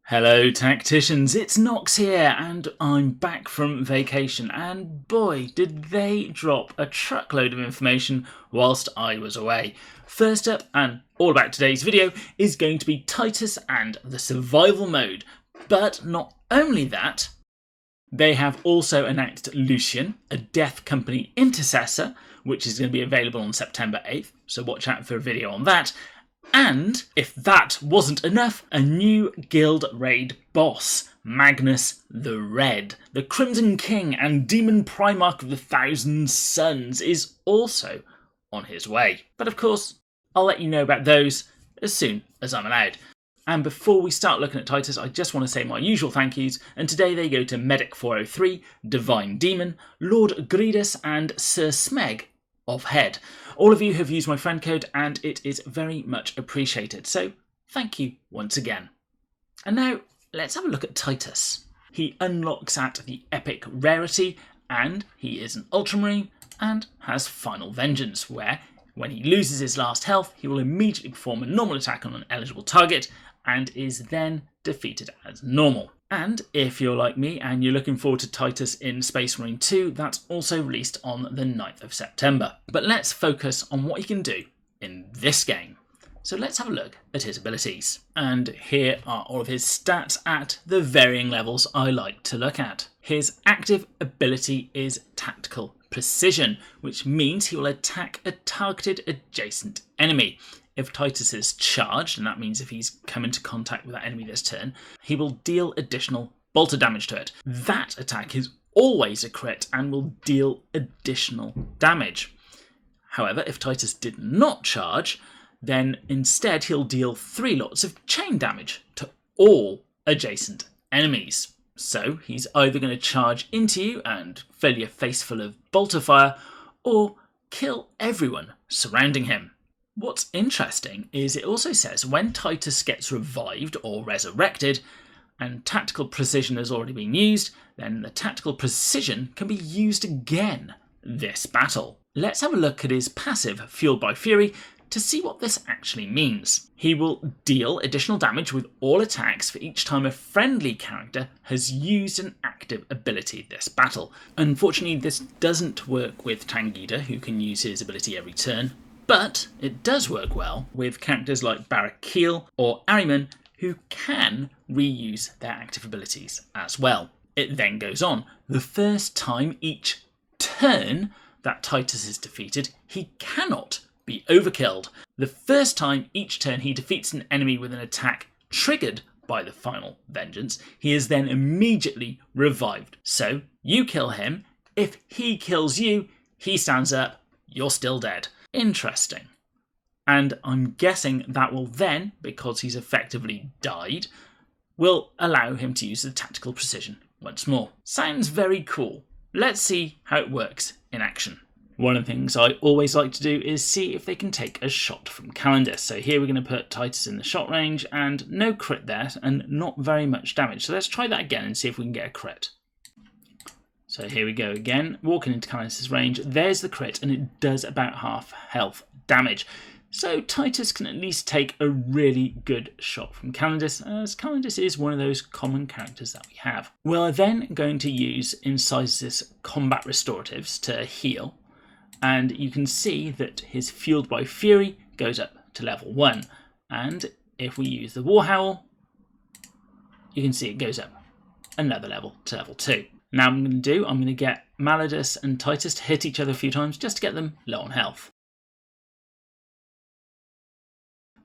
Hello tacticians, it's Nox here and I'm back from vacation, and boy did they drop a truckload of information whilst I was away. First up, and all about today's video, is going to be Titus and the survival mode. But not only that, they have also announced Lucian, a Death Company intercessor, which is going to be available on September 8th, so watch out for a video on that. And, if that wasn't enough, a new guild raid boss, Magnus the Red, the Crimson King and Demon Primarch of the Thousand Suns, is also on his way. But of course, I'll let you know about those as soon as I'm allowed. And before we start looking at Titus, I just want to say my usual thank yous, and today they go to Medic403, Divine Demon, Lord Gredus and Sir Smeg of Head. All of you have used my friend code and it is very much appreciated, so thank you once again. And now let's have a look at Titus. He unlocks at the epic Rarity, and he is an Ultramarine and has Final Vengeance, where when he loses his last health he will immediately perform a normal attack on an eligible target and is then defeated as normal. And if you're like me and you're looking forward to Titus in Space Marine 2, that's also released on the 9th of September. But let's focus on what he can do in this game. So let's have a look at his abilities. And here are all of his stats at the varying levels I like to look at. His active ability is Tactical Precision, which means he will attack a targeted adjacent enemy. If Titus is charged, and that means if he's come into contact with that enemy this turn, he will deal additional bolter damage to it. That attack is always a crit and will deal additional damage. However, if Titus did not charge, then instead he'll deal 3 lots of chain damage to all adjacent enemies. So he's either going to charge into you and fill your face full of bolter fire, or kill everyone surrounding him. What's interesting is it also says when Titus gets revived or resurrected and Tactical Precision has already been used, then the Tactical Precision can be used again this battle. Let's have a look at his passive, Fueled by Fury, to see what this actually means. He will deal additional damage with all attacks for each time a friendly character has used an active ability this battle. Unfortunately, this doesn't work with Tangida, who can use his ability every turn. But it does work well with characters like Overkilled or Ahriman, who can reuse their active abilities as well. It then goes on. The first time each turn that Titus is defeated, he cannot be overkilled. The first time each turn he defeats an enemy with an attack triggered by the Final Vengeance, he is then immediately revived. So you kill him, if he kills you, he stands up, you're still dead. Interesting. And I'm guessing that will then, because he's effectively died, will allow him to use the Tactical Precision once more. Sounds very cool. Let's see how it works in action. One of the things I always like to do is see if they can take a shot from Calandis. So here we're going to put Titus in the shot range, and no crit there and not very much damage. So let's try that again and see if we can get a crit. So here we go again, walking into Calandis' range. There's the crit, and it does about half health damage. So Titus can at least take a really good shot from Calandis, as Calandis is one of those common characters that we have. We're then going to use Incisus combat restoratives to heal, and you can see that his Fueled by Fury goes up to level 1. And if we use the Warhowl, you can see it goes up another level to level 2. Now I'm going to get Malladus and Titus to hit each other a few times just to get them low on health.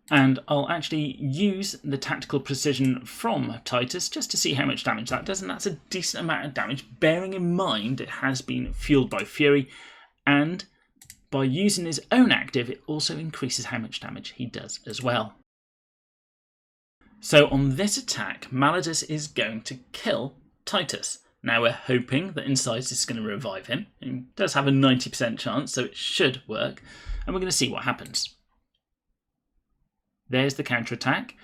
And I'll actually use the Tactical Precision from Titus just to see how much damage that does, and that's a decent amount of damage, bearing in mind it has been Fueled by Fury, and by using his own active it also increases how much damage he does as well. So on this attack, Malladus is going to kill Titus. Now we're hoping that Incisus is going to revive him. He does have a 90% chance, so it should work. And we're going to see what happens. There's the counterattack.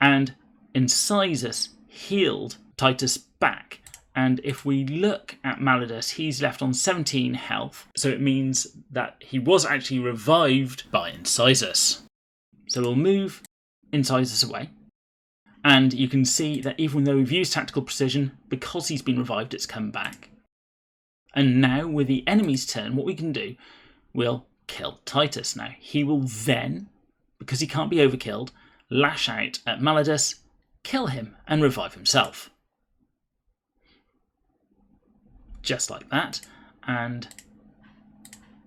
And Incisus healed Titus back. And if we look at Malladus, he's left on 17 health. So it means that he was actually revived by Incisus. So we'll move Incisus away. And you can see that even though we've used tactical precision, because he's been revived, it's come back. And now with the enemy's turn, what we can do, we'll kill Titus. Now he will then, because he can't be overkilled, lash out at Malladus, kill him and revive himself. Just like that. And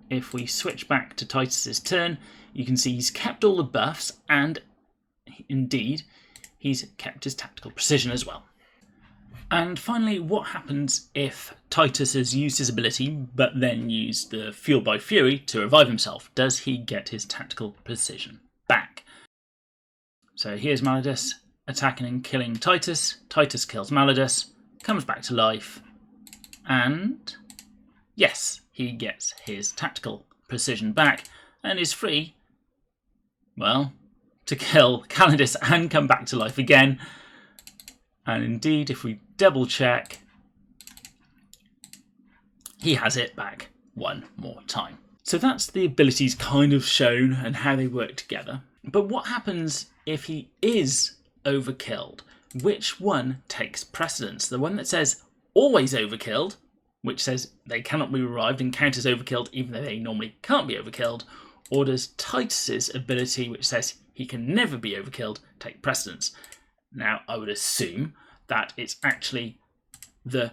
if we switch back to Titus's turn, you can see he's kept all the buffs, and indeed he's kept his tactical precision as well. And finally, what happens if Titus has used his ability but then used the Fueled by Fury to revive himself? Does he get his tactical precision back? So here's Malladus attacking and killing Titus. Titus kills Malladus, comes back to life, and yes, he gets his tactical precision back and is free, well, to kill Calandis and come back to life again. And indeed, if we double check, he has it back one more time. So that's the abilities kind of shown and how they work together. But what happens if he is overkilled? Which one takes precedence? The one that says always overkilled, which says they cannot be revived and count as overkilled even though they normally can't be overkilled, or does Titus's ability, which says he can never be overkilled, take precedence? Now, I would assume that it's actually the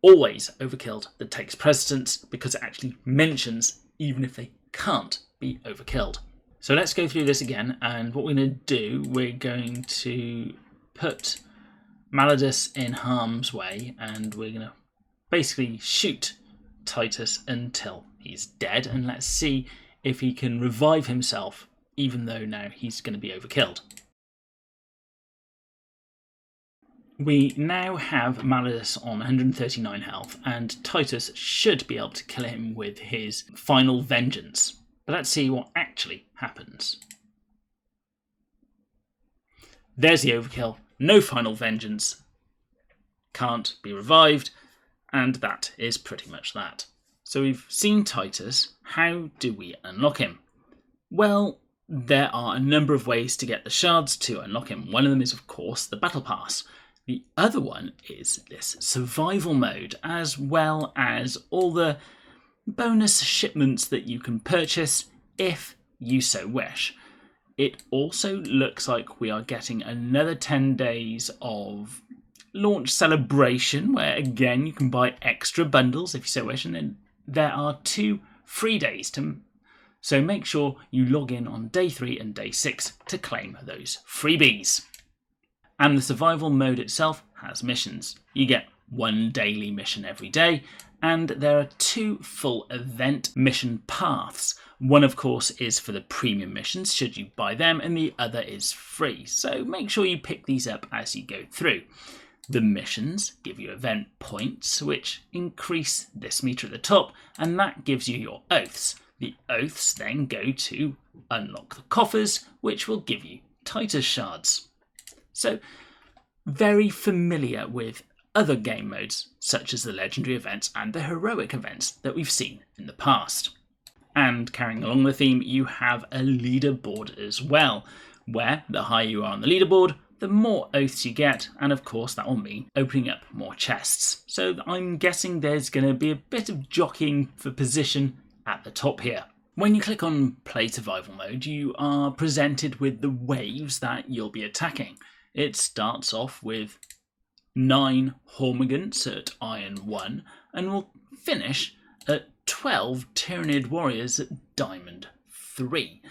always overkilled that takes precedence, because it actually mentions even if they can't be overkilled. So let's go through this again, and what we're going to do, we're going to put Malladus in harm's way, and we're going to basically shoot Titus until he's dead, and let's see if he can revive himself even though now he's going to be overkilled. We now have Malladus on 139 health, and Titus should be able to kill him with his final vengeance. But let's see what actually happens. There's the overkill, no final vengeance, can't be revived, and that is pretty much that. So we've seen Titus. How do we unlock him? Well, there are a number of ways to get the shards to unlock him. One of them is, of course, the battle pass. The other one is this survival mode, as well as all the bonus shipments that you can purchase if you so wish. It also looks like we are getting another 10 days of launch celebration, where again you can buy extra bundles if you so wish, and then there are 2 free days so make sure you log in on day 3 and day 6 to claim those freebies. And the survival mode itself has missions. You get 1 daily mission every day, and there are 2 full event mission paths. One, of course, is for the premium missions, should you buy them, and the other is free. So make sure you pick these up as you go through. The missions give you event points, which increase this meter at the top, and that gives you your oaths. The oaths then go to unlock the coffers, which will give you Titus shards. So, very familiar with other game modes, such as the legendary events and the heroic events that we've seen in the past. And carrying along the theme, you have a leaderboard as well, where the higher you are on the leaderboard, the more oaths you get, and of course that will mean opening up more chests. So I'm guessing there's going to be a bit of jockeying for position at the top here. When you click on Play Survival Mode, you are presented with the waves that you'll be attacking. It starts off with 9 Hormigants at Iron 1, and will finish at 12 Tyranid Warriors at Diamond 3.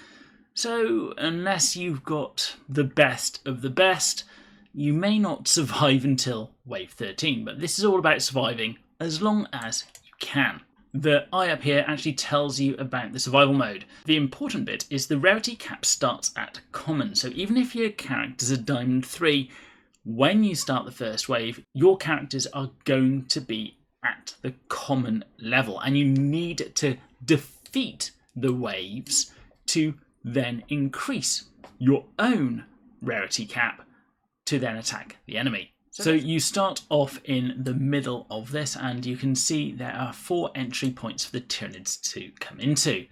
So, unless you've got the best of the best, you may not survive until Wave 13, but this is all about surviving as long as you can. The eye up here actually tells you about the survival mode. The important bit is the rarity cap starts at common, so even if your character's a Diamond 3, when you start the first wave, your characters are going to be at the common level, and you need to defeat the waves to then increase your own rarity cap to then attack the enemy. So you start off in the middle of this, and you can see there are 4 entry points for the Tyranids to come into.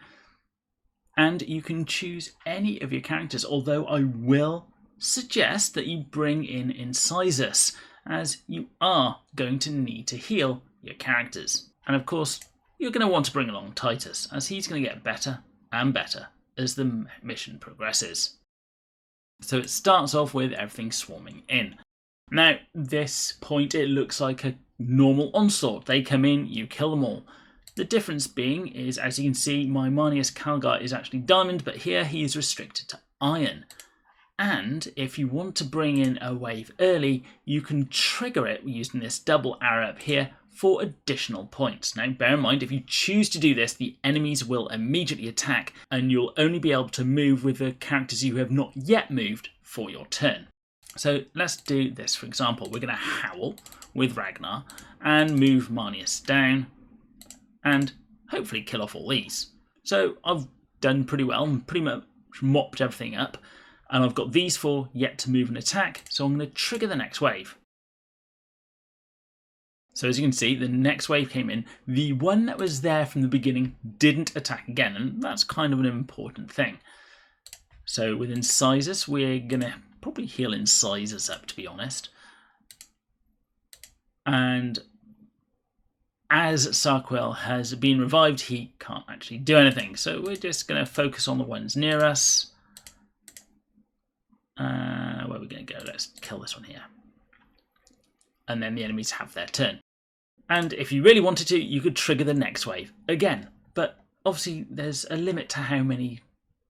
And you can choose any of your characters, although I will suggest that you bring in Incisus, as you are going to need to heal your characters. And of course, you're going to want to bring along Titus, as he's going to get better and better as the mission progresses. So it starts off with everything swarming in. Now, this point, it looks like a normal onslaught. They come in, you kill them all. The difference being is, as you can see, my Manius Calgar is actually diamond, but here he is restricted to iron. And if you want to bring in a wave early, you can trigger it using this double arrow up here for additional points. Now, bear in mind, if you choose to do this, the enemies will immediately attack, and you'll only be able to move with the characters you have not yet moved for your turn. So let's do this. For example, we're going to Howl with Ragnar and move Manius down and hopefully kill off all these. So I've done pretty well and pretty much mopped everything up, and I've got these four yet to move and attack, so I'm going to trigger the next wave. So as you can see, the next wave came in. The one that was there from the beginning didn't attack again, and that's kind of an important thing. So with Incisus, we're going to probably heal Incisus up, to be honest. And as Sarkwell has been revived, he can't actually do anything. So we're just going to focus on the ones near us. Where are we going to go? Let's kill this one here. And then the enemies have their turn. And if you really wanted to, you could trigger the next wave again. But obviously there's a limit to how many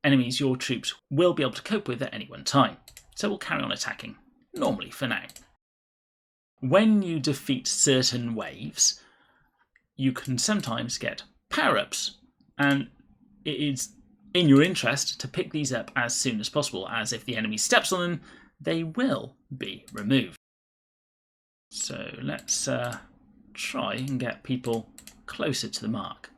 enemies your troops will be able to cope with at any one time. So we'll carry on attacking, normally for now. When you defeat certain waves, you can sometimes get power-ups, and it is in your interest to pick these up as soon as possible, as if the enemy steps on them, they will be removed. So let's try and get people closer to the mark.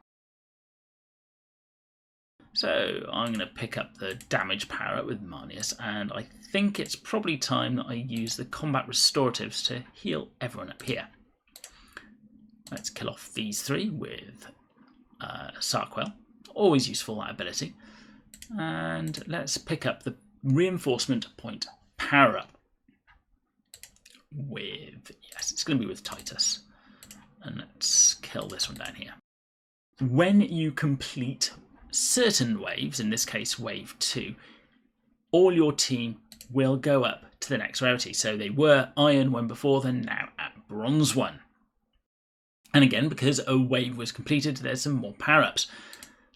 So I'm going to pick up the damage power-up with Manius, and I think it's probably time that I use the combat restoratives to heal everyone up here. Let's kill off these three with Sarkwell. Always useful, that ability. And let's pick up the reinforcement point power-up with, yes, it's going to be with Titus. And let's kill this one down here. When you complete certain waves, in this case wave 2, all your team will go up to the next rarity. So they were iron 1 before, they're now at bronze 1. And again, because a wave was completed, there's some more power-ups.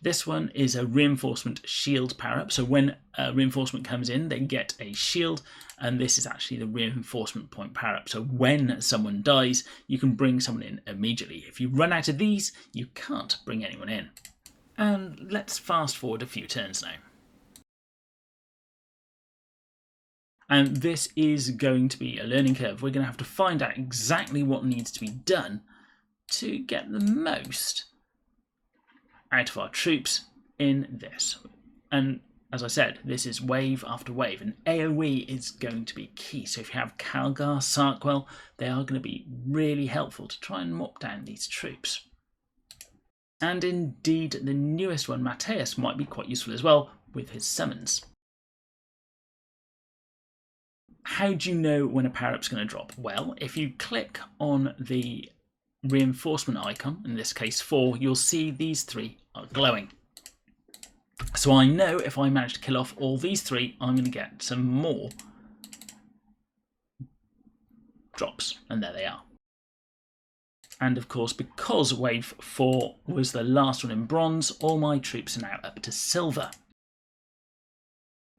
This one is a reinforcement shield power-up. So when a reinforcement comes in, they get a shield, and this is actually the reinforcement point power-up. So when someone dies, you can bring someone in immediately. If you run out of these, you can't bring anyone in. And let's fast forward a few turns now. And this is going to be a learning curve. We're going to have to find out exactly what needs to be done to get the most out of our troops in this. And as I said, this is wave after wave, and AoE is going to be key. So if you have Calgar, Sarkwell, they are going to be really helpful to try and mop down these troops. And indeed, the newest one, Mateus, might be quite useful as well with his summons. How do you know when a power-up's going to drop? Well, if you click on the reinforcement icon, in this case 4, you'll see these 3 are glowing. So I know if I manage to kill off all these 3, I'm going to get some more drops, and there they are. And of course, because wave 4 was the last one in bronze, all my troops are now up to silver.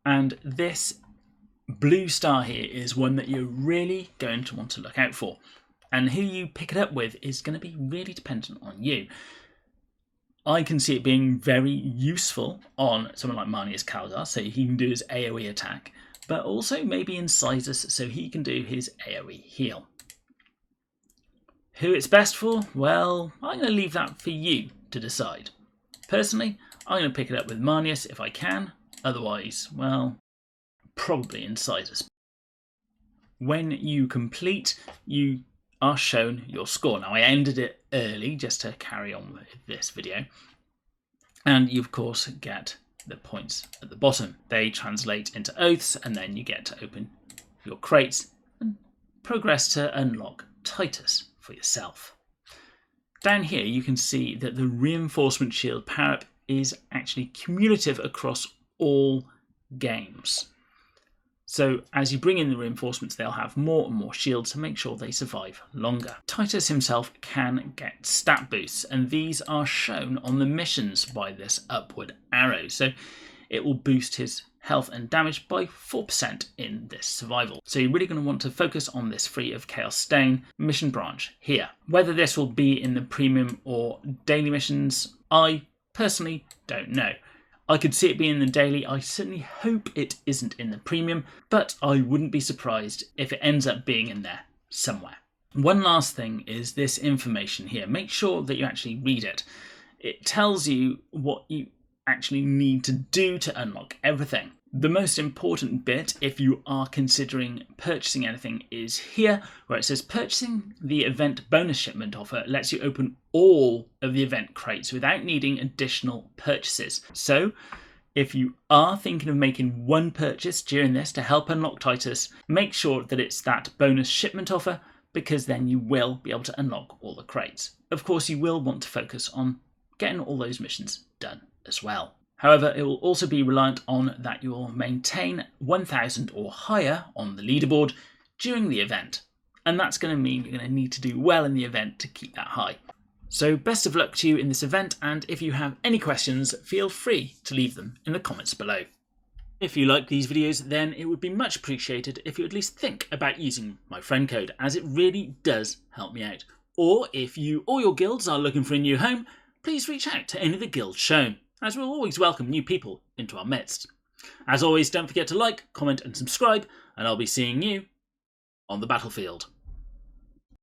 And this blue star here is one that you're really going to want to look out for. And who you pick it up with is going to be really dependent on you. I can see it being very useful on someone like Manius Calgar, so he can do his AoE attack, but also maybe Incisus, so he can do his AoE heal. Who it's best for? Well, I'm going to leave that for you to decide. Personally, I'm going to pick it up with Manius if I can. Otherwise, well, probably Incisus. When you complete, you are shown your score. Now, I ended it early just to carry on with this video. And you, of course, get the points at the bottom. They translate into oaths, and then you get to open your crates and progress to unlock Titus for yourself. Down here you can see that the reinforcement shield power-up is actually cumulative across all games. So as you bring in the reinforcements, they'll have more and more shields to make sure they survive longer. Titus himself can get stat boosts, and these are shown on the missions by this upward arrow. So it will boost his health and damage by 4% in this survival. So you're really going to want to focus on this Free of Chaos Stain mission branch here. Whether this will be in the premium or daily missions, I personally don't know. I could see it being in the daily. I certainly hope it isn't in the premium, but I wouldn't be surprised if it ends up being in there somewhere. One last thing is this information here. Make sure that you actually read it. It tells you what you actually need to do to unlock everything. The most important bit, if you are considering purchasing anything, is here where it says purchasing the event bonus shipment offer lets you open all of the event crates without needing additional purchases. So if you are thinking of making one purchase during this to help unlock Titus, make sure that it's that bonus shipment offer, because then you will be able to unlock all the crates. Of course, you will want to focus on getting all those missions done as well. However, it will also be reliant on that you will maintain 1000 or higher on the leaderboard during the event. And that's going to mean you're going to need to do well in the event to keep that high. So best of luck to you in this event, and if you have any questions, feel free to leave them in the comments below. If you like these videos, then it would be much appreciated if you at least think about using my friend code, as it really does help me out. Or if you or your guilds are looking for a new home, please reach out to any of the guilds shown, as we'll always welcome new people into our midst. As always, don't forget to like, comment and subscribe, and I'll be seeing you on the battlefield.